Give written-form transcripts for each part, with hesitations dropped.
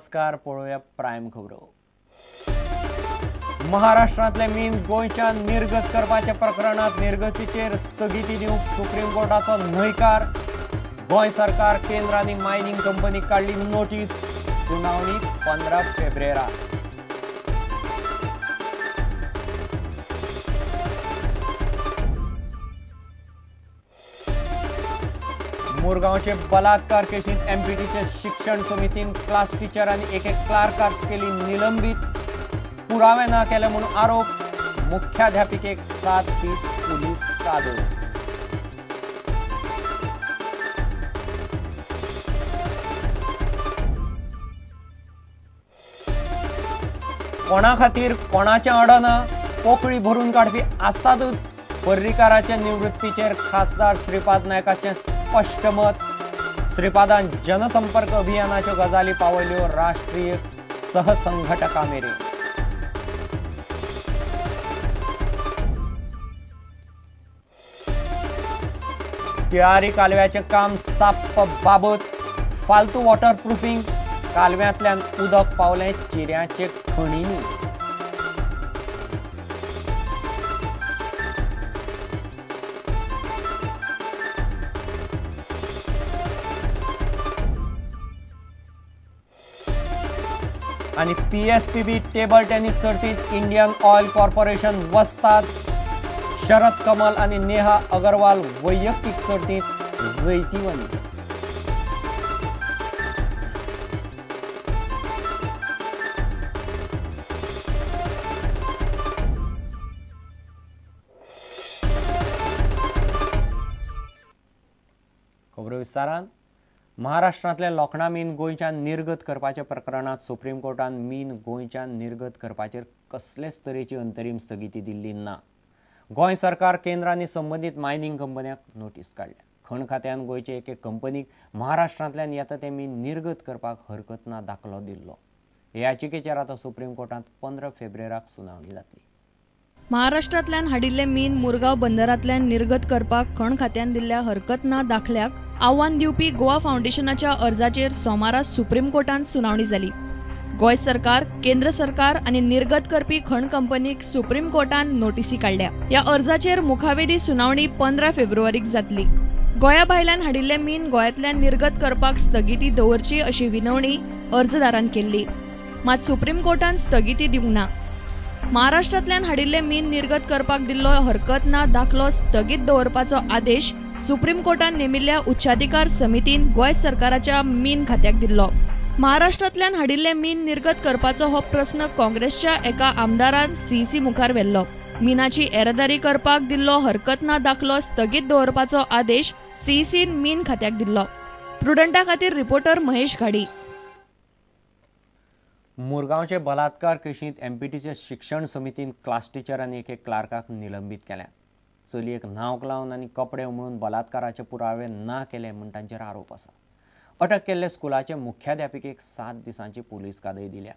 नमस्कार, पळोवया प्रायम खबरो। महाराष्ट्रातले मीन गोंयच्या निर्गत करपाच्या प्रकरणात निर्गतीचेर स्थगिती दिवंक सुप्रीम कोर्टाचो न्हयकार। गोंय सरकार केंद्र आनी मायनिंग कंपनीक काढली नोटीस। सुनावणी 15 फेब्रुवारी। मुरगांवचे बलात्कार केशीत एमपीटीचे शिक्षण समितीन क्लास टीचर आनी एक क्लार्काक केली निलंबित। पुरावे ना केले म्हणून आरोप। मुख्याध्यापिकेक 7 दीस पुलीस कादो। कोणा खातीर कोणाचें अडना पोकळी भरून काडपी आसतातच। पर्रीकाराच्या निवृत्तीचेर खासदार श्रीपाद नायकाचें स्पष्ट मत। श्रीपादान जनसंपर्क अभियानाच्यो गजाली पावयल्यो राष्ट्रीय सहसंघटका मेरेन। तिळारी कालव्याचें काम साप्प बाबत फालतू वॉटरप्रूफिंग। कालव्यांतल्यान उदक पावलें चिऱ्याचे खणींनी। आणि पीएसपीबी टेबल टेनिस सर्तीत इंडियन ऑयल कॉर्पोरेशन वस्ताद। शरद कमल आणि नेहा अगरवाल वैयक्तिक सर्तीत जैतिवंत। खबरो विस्तारान। महाराष्ट्रांतले लोखणा मीन गोंयच्या निर्गत करपाच्या प्रकरणात सुप्रीम कोर्टान मीन गोंयच्या निर्गत करपाचेर कसलेच तरेची अंतरीम स्थगिती दिल्ली ना। गोंय सरकार केंद्र आनी संबंधित मायनिंग कंपन्यांक नोटीस काडल्या। खण खात्यान गोंयचे एके कंपनीक महाराष्ट्रांतल्यान येता ते मीन निर्गत करपाक हरकत ना दाखलो दिल्लो। हे याचिकेचेर आतां सुप्रीम कोर्टांत 15 फेब्रुवारीक सुनावणी जातली। महाराष्ट्रांतल्यान हाडिल्ले मीन मुरगांव बंदरांतल्यान निर्गत करपाक खण खात्यान दिल्ल्या हरकत ना दाखल्याक आव्हान दिवपी गोवा फाउंडेशनाच्या अर्जाचेर सोमारा सुप्रीम कोर्टांत सुनावणी जाली। गोंय सरकार, केंद्र सरकार आनी निर्गत करपी खण कंपनीक सुप्रीम कोर्टान नोटीसी काडल्या। ह्या अर्जाचेर मुखावेली सुनावणी 15 फेब्रुवारीक जातली। गोंया भायल्यान हाडिल्ले मीन गोंयांतल्यान निर्गत करपाक स्थगिती दवरची अशी विनवणी अर्जदारान केल्ली, मात सुप्रीम कोर्टान स्थगिती दिवंक ना। महाराष्ट्रांतल्यान हाडिल्ले मीन निर्गत करपाक दिल्लो हरकत ना दाखलो स्थगीत दवरपाचो आदेश सुप्रीम कोर्टान नेमिल्ल्या उच्चाधिकार समितीन गोंय सरकाराच्या मीन खात्याक दिल्लो। महाराष्ट्रांतल्यान हाडिल्ले मीन निर्गत करपाचो हो प्रस्न काँग्रेसच्या एका आमदारान सीईसी मुखार व्हेल्लो। मिनाची येरादारी करपाक दिल्लो हरकत ना दाखलो स्थगीत दवरपाचो आदेश सीईसीन मीन खात्याक दिल्लो। प्रुडंटा खातीर रिपोर्टर महेश घाडी। मुरगांवचे बलात्कार केशीत एमपीटीचे शिक्षण समितीन क्लास टीचर आनी एक क्लार्काक निलंबित केल्या। चलयेक न्हावक लावन आनी कपडे उमळून बलात्काराचे पुरावे ना केले म्हूण तांचेर आरोप आसा। अटक केल्ले स्कुलाचे मुख्याध्यापिकेक 7 दिसांची पुलीस कादय दिल्या।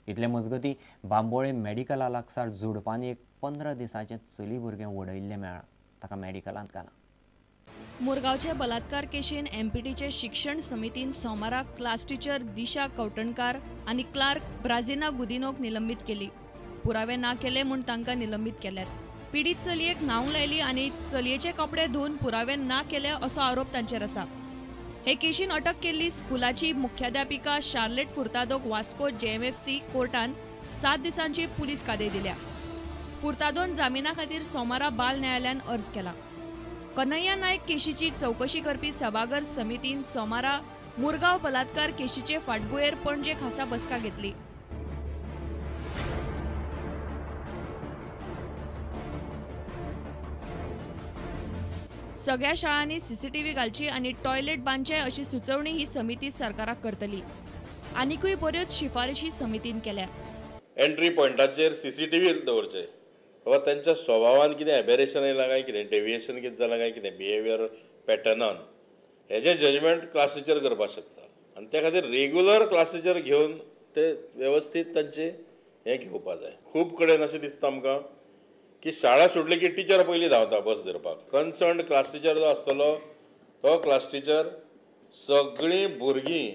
इतले मजगतीं बांबोळे मेडिकला लागसार जोडपांनी एक 15 दिसांचें चली भुरगें वडयिल्लें मेळ्ळां। ताका मेडिकलांत घाला। मुरगांवचे बलात्कार केशीन एमपीटीचे शिक्षण समितीन सोमारा क्लास टीचर दिशा कवटणकार आनी क्लार्क ब्राझिना गुदिनोक निलंबित केली। पुरावे ना केले म्हूण तांकां निलंबित केल्यात। पीडित चलयेक न्हावंक लायली आनी चलयेचे कपडे धुवन पुरावे ना केले असो आरोप तांचेर आसा। हे केशीन अटक केल्ली स्कुलाची मुख्याध्यापिका शार्लेट फुर्तादोक वास्को जेएमएफसी कोर्टान 7 दिसांची पुलीस कादय दिल्या। फुर्तादोन जामिना खातीर सोमारा बाल न्यायालयान अर्ज केला। कन्हैया नायक केशीची चौकशी करपी सभागर समितीन सोमारा मुरगांव बलात्कार केशीचे फाटभुंयेर पणजे खासा बसका घेतली। सगळ्या शाळांनी सीसीटीव्ही घालची आनी टॉयलेट बांदचे अशी सुचोवणी ही समिती सरकाराक करतली। आनीकूय बऱ्योच शिफारशी समितीन केल्या। एंट्री पॉइंटाचेर सीसीटीव्ही दवरचे वा तांच्या स्वभावान कितें एबेरेशन येयलां काय कितें डेविएशन कितें जालां काय कितें बिहेवियर पॅटर्नान हेजें जजमेंट क्लास टीचर करपाक शकता। आनी त्या खातीर रेग्युलर क्लास टीचर घेवन ते वेवस्थीत तांचे हें घेवपा जाय। खूब कडेन अशें दिसता आमकां की शाळा सुटली की टीचर पयलीं धांवता बस धरपाक। कन्सर्न क्लास टीचर जो आसतलो तो क्लास टीचर सगळीं भुरगीं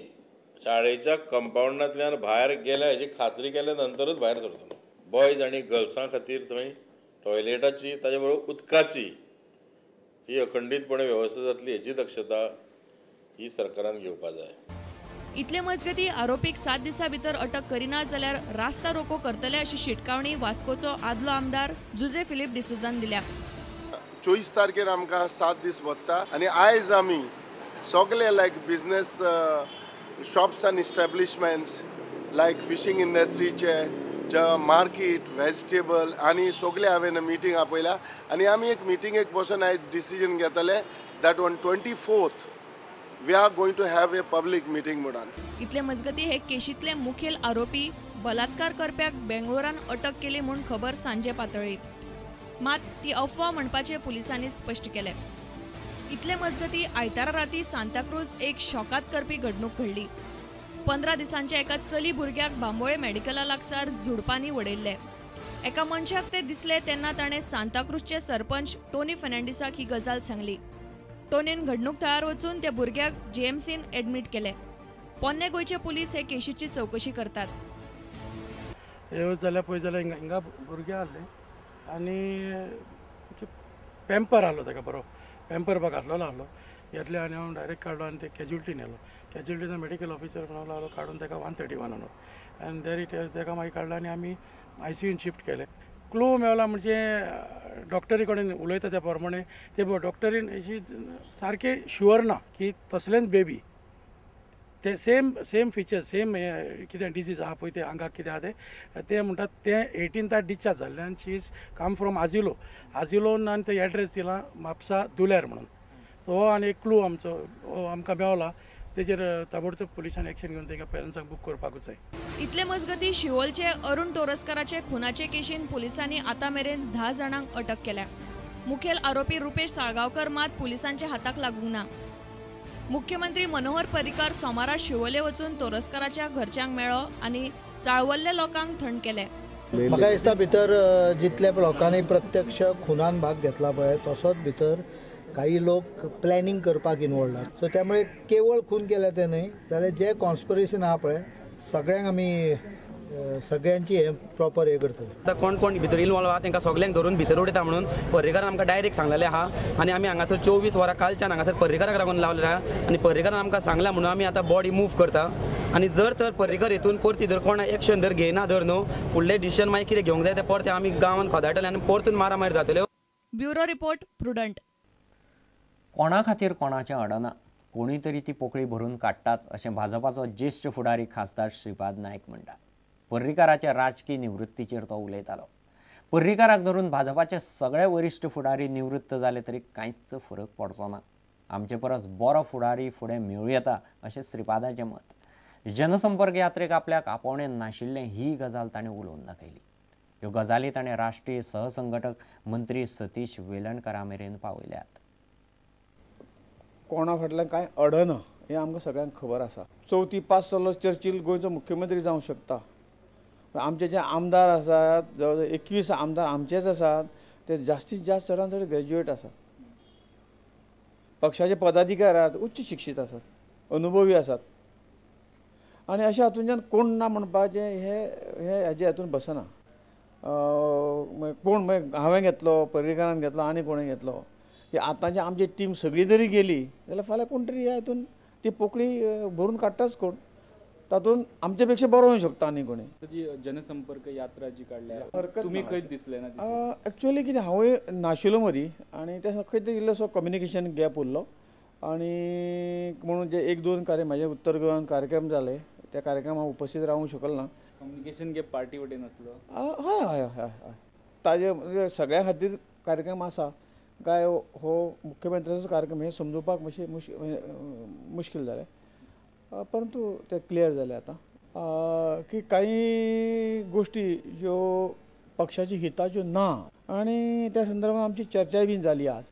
शाळेच्या कंपाऊंडांतल्यान भायर गेल्या हेची खात्री केल्या नंतरूच भायर सरतलो. बॉयज आनी गर्ल्सां खातीर थंय टॉयलेटाची ताजे बरोबर उदकाची ही अखंडीतपणे वेवस्था जातली हेची दक्षता ही सरकारान घेवपाक जाय. इतले मजगती आरोपीक 7 दिसां भितर अटक करिना जाल्यार रास्ता रोको करतले अशी शिटकावणी वास्कोचो आदलो आमदार जुजे फिलिप डिसुजान दिल्या. 24 तारखेर आमकां 7 दीस वता आनी आयज आमी सगळे लायक बिझनेस शॉप्स एंड इस्टॅब्लिशमेंट्स लायक फिशींग इंडस्ट्रीचे मार्केट व्हेजिटेबल आनी सगळे हांवें मिटींग आपयल्या आनी आमी एक मिटींगेक बसून आयज डिसिजन घेतले that on 24th we are going to have a public meeting म्हणून. इतले मजगती हे केशीतले मुखेल आरोपी बलात्कार करप्याक बेंगळुरान अटक केली म्हूण खबर सांजे पातळी. मात ती अफवा म्हणपाचे पुलिसांनी स्पश्ट केले. इतले मजगती आयतारा राती सांताक्रूज एक शॉकात करपी घडणूक घडली. 15 दिसांच्या एका चली भुरग्याक बांबोळे मेडिकला लागसार झुडपांनी उडयल्ले. एका मनशाक ते दिसले तेन्ना ताणें सांताक्रूजचे सरपंच टोनी फर्नांडिसाक ही गजाल सांगली. टोनीन घडणूक थळार वचून त्या भुरग्याक जेएमसीन एडमिट केले. पोन्ने गोंयचे पुलीस हे केशीची चौकशी करतात. जाल्यार पळय जाल्यार हिंगा भुरगे आसले आनी पॅम्पर आहलो ताका बरो पॅम्पर बाग घातलेलो आहलो घेतले आनी हांव डायरेक्ट काडलो आनी ते कॅज्युलिटी नेलो. कॅज्युलिटीन मेडिकल ऑफिसर म्हणून लागलो काडून ताका 131 आनी देरी ताका मागीर काडलो आनी आमी ICUन शिफ्ट केले. क्लू मेळला म्हणजे डॉक्टरी कडेन उलयता त्या प्रमाणे ते डॉक्टरीन अशी सारके शुअर ना की तसलेंच बेबी ते सेम फिचर्स सेम कितें डिजीज आहा पळय ते आंगाक कितें आहा ते म्हणटात ते 18th डिस्चार्ज जाल्ले आनी शी इज कम फ्रॉम आजिलोन आनी ते एड्रेस दिला म्हापसा दुलेर म्हणून. सो हो आनी एक क्लू आमकां मेवला. तेजेर ताबडतोब पुलिसांनी एक्शन घेवन ताका पेरंट्सांक बूक करपाकूच जाय. इतले मजगती शिवोलचे अरुण तोरस्कराचे खुनाचे केशीन पुलिसांनी आतां मेरेन 10 जाणांक अटक केल्या. मुखेल आरोपी रुपेश साळगांवकर मात पुलिसांच्या हाताक लागूंक ना. मुख्यमंत्री मनोहर पर्रीकार सोमारा शिवोले वचून तोरस्कराच्या घरच्यांक मेळ्ळो आनी चाळवल्ले लोकांक थंड केले. म्हाका दिसता भितर जितल्या लोकांनी प्रत्यक्ष खुनान भाग घेतला पळय तसोच भितर काही लोक प्लॅनिंग करपाक इनवॉल्ड आहात. सो त्यामुळे केवळ खून केले ते न्हय जाल्यार जे कॉन्स्पिरेशन आहा पळय सगळ्यांक आमी सगळ्यांची हे प्रॉपर हे करतले. आतां कोण कोण भितर इनवॉल्व आहा तांकां सगळ्यांक धरून भितर उडयता म्हणून पर्रीकारान आमकां डायरेक्ट सांगलेलें आहा आनी आमी हांगासर 24 वरां कालच्यान हांगासर पर्रीकाराक लागून लावलेले आहा आनी पर्रीकारान आमकां सांगला म्हणून आमी आतां बॉडी मूव करता आनी जर तर पर्रीकार हेतून परती जर कोणा एक्शन जर घेयना धर न्हू फुडले डिसिजन मागीर कितें घेवंक जाय ते परते आमी गांवांत खोदायतले आनी परतून मारामारी जातल्यो. Bureau report prudent. कोणा खातीर कोणाचें अडना कोणी तरी ती पोकळी भरून काडटाच अशें भाजपाचो ज्येश्ठ फुडारी खासदार श्रीपाद नायक म्हणटा. पर्रीकाराच्या राजकीय निवृत्तीचेर तो उलयतालो. पर्रीकाराक धरून भाजपाचे सगळे वरिश्ठ फुडारी निवृत्त जाले तरी कांयच फरक पडचो ना. आमचे परस बरो फुडारी फुडें मेळूं येता अशें श्रीपादाचें मत. जनसंपर्क यात्रेक आपल्याक आपोवणें नाशिल्लें ही गजाल ताणें उलोवन दाखयली. ह्यो गजाली ताणें राष्ट्रीय सहसंघटक मंत्री सतीश वेलणकरा मेरेन पावयल्यात. कोणा फाटल्यान कांय अडना हें आमकां सगळ्यांक खबर आसा. 4थी पास जाल्लो चर्चिल गोंयचो मुख्यमंत्री जावंक शकता. आमचे जे आमदार आसात जवळ जवळ 21 आमदार आमचेच आसात ते जास्तीत जास्त चडांत चड ग्रॅज्युएट आसात. पक्षाचे पदाधिकारी आसात उच्च शिक्षीत आसात अनुभवी आसात आनी अशें हातूंतल्यान कोण ना म्हणपाचें हे हाजे हातून बसना. कोण हांवें घेतलो पर्रीकारान घेतलो आनी कोणें घेतलो ही आतांची आमची टीम सगळी जरी गेली जाल्यार फाल्यां कोण तरी ह्या हातून ती पोकळी भरून काडटाच कोण तातूंत आमचे पेक्षा बरो होवंक शकता आनी कोणी. जी जनसंपर्क यात्रा जी काडल्या तुमी खंय दिसले ना एक्चुअली कितें हांवूय नाशिल्लो मदीं आनी ते खंय तरी इल्लोसो कम्युनिकेशन गॅप उरलो आनी म्हणून जे 1-2 म्हाजे उत्तर गोंयान कार्यक्रम जाले त्या कार्यक्रमाक उपस्थित रावूंक शकलो ना. कम्युनिकेशन गॅप पार्टी वटेन आसलो. हय हय हय हय ताजे सगळ्या खातीर कार्यक्रम आसा काय हो मुख्यमंत्र्याचो कार्यक्रम हे समजुपाक मातशें मुश्कील जालें परंतु ते क्लियर जाले आतां की काही गोष्टी ज्यो पक्षाची हिताच्यो ना आनी त्या संदर्भात आमची चर्चाय बीन जाली आज.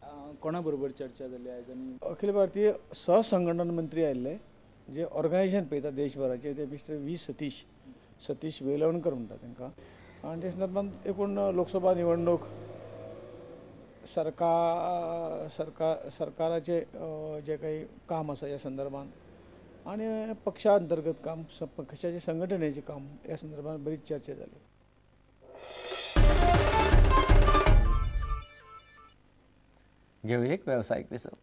कोणा बरोबर चर्चा जाली आज आनी अखिल भारतीय सहसंघटन मंत्री आयिल्ले जे ऑर्गनायझेशन पळयता देशभराचे ते मिस्टर व्ही सतीश वेलणकर म्हणटा तांकां आनी त्या संदर्भात एकूण लोकसभा निवडणूक सरकाराचे जे काही काम आसा ह्या संदर्भात आणि पक्षा अंतर्गत काम पक्षाचे संघटनेचे काम या संदर्भात बरीच चर्चा झाली. घेऊ एक व्यावसायिक विसर.